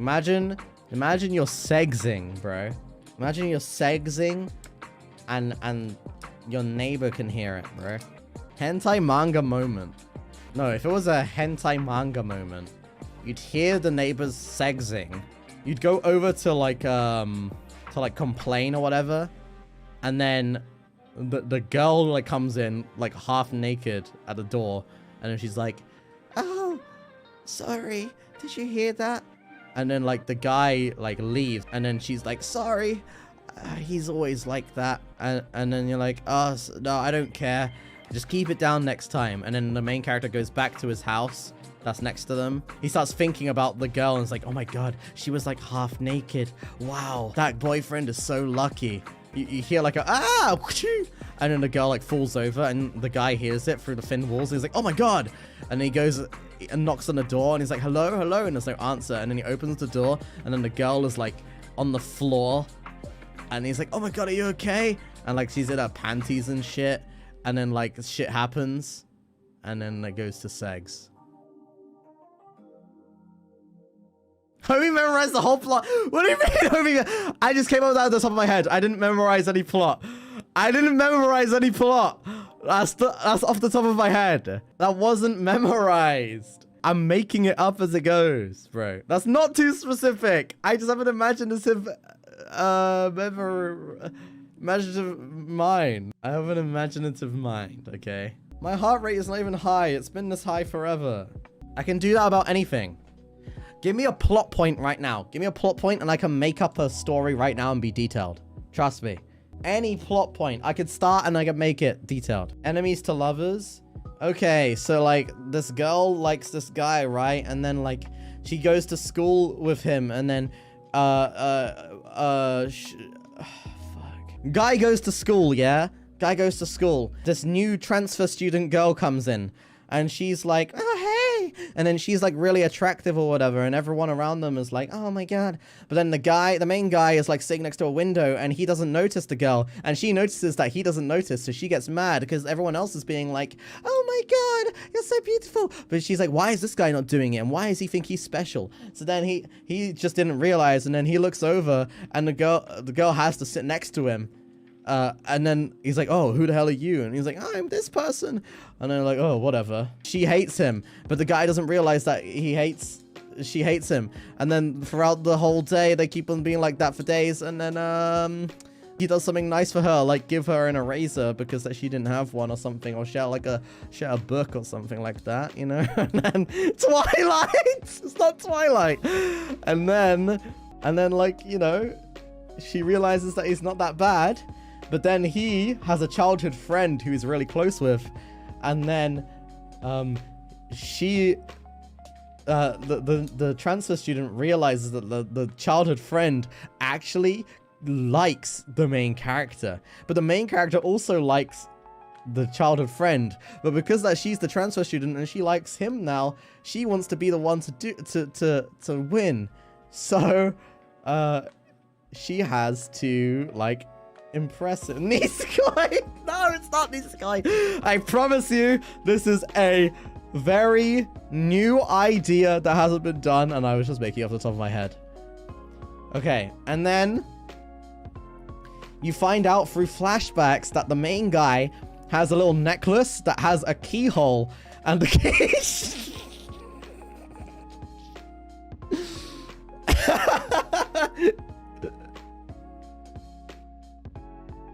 Imagine you're segsing, bro. Imagine you're segsing and your neighbor can hear it, bro. Hentai manga moment. No, if it was a hentai manga moment, you'd hear the neighbors segsing. You'd go over to like complain or whatever, and then the girl like comes in like half naked at the door, and then she's like, "Oh, sorry, did you hear that?" And then like the guy like leaves, and then she's like, "Sorry, he's always like that." And then you're like, "Oh no, I don't care. Just keep it down next time." And then the main character goes back to his house that's next to them. He starts thinking about the girl and is like, "Oh my god, she was like half naked. Wow, that boyfriend is so lucky." You hear like a ah, and then the girl like falls over, and the guy hears it through the thin walls. And he's like, "Oh my god!" And then he goes and knocks on the door, and he's like, "Hello, hello," and there's no answer. And then he opens the door, and then the girl is like on the floor, and he's like, "Oh my god, are you okay?" And like she's in her panties and shit, and then like shit happens, and then it goes to segs. Homie memorized the whole plot. What do you mean, homie? I just came up with that at the top of my head. I didn't memorize any plot. I didn't memorize any plot. That's off the top of my head. That wasn't memorized. I'm making it up as it goes, bro. That's not too specific. I just have an imaginative, imaginative mind. I have an imaginative mind, okay? My heart rate is not even high. It's been this high forever. I can do that about anything. Give me a plot point right now. Give me a plot point and I can make up a story right now and be detailed. Trust me. Any plot point. I could start and I could make it detailed. Enemies to lovers. Okay, so like this girl likes this guy, right? And then like she goes to school with him, and then fuck. Guy goes to school, yeah? Guy goes to school. This new transfer student girl comes in, and she's like, "Oh, hey." And then she's like really attractive or whatever, and everyone around them is like, "Oh my god." But then the main guy is like sitting next to a window, and he doesn't notice the girl, and she notices that he doesn't notice, so she gets mad because everyone else is being like, "Oh my god, you're so beautiful." But she's like, "Why is this guy not doing it? And why does he think he's special?" So then he just didn't realize, and then he looks over, and the girl has to sit next to him. And then he's like, "Oh, who the hell are you?" And he's like, "I'm this person." And they're like, "Oh, whatever." She hates him, but the guy doesn't realize that she hates him. And then throughout the whole day, they keep on being like that for days. And then, he does something nice for her, like give her an eraser because that she didn't have one or something, or share a book or something like that, you know? And then Twilight! It's not Twilight! And then like, you know, she realizes that he's not that bad. But then he has a childhood friend who he's really close with. And then the transfer student realizes that the childhood friend actually likes the main character. But the main character also likes the childhood friend. But because that she's the transfer student and she likes him now, she wants to be the one to win. So she has to like impress him. Nisekoi! No, it's not Nisekoi. I promise you, this is a very new idea that hasn't been done, and I was just making it off the top of my head. Okay, and then you find out through flashbacks that the main guy has a little necklace that has a keyhole, and the key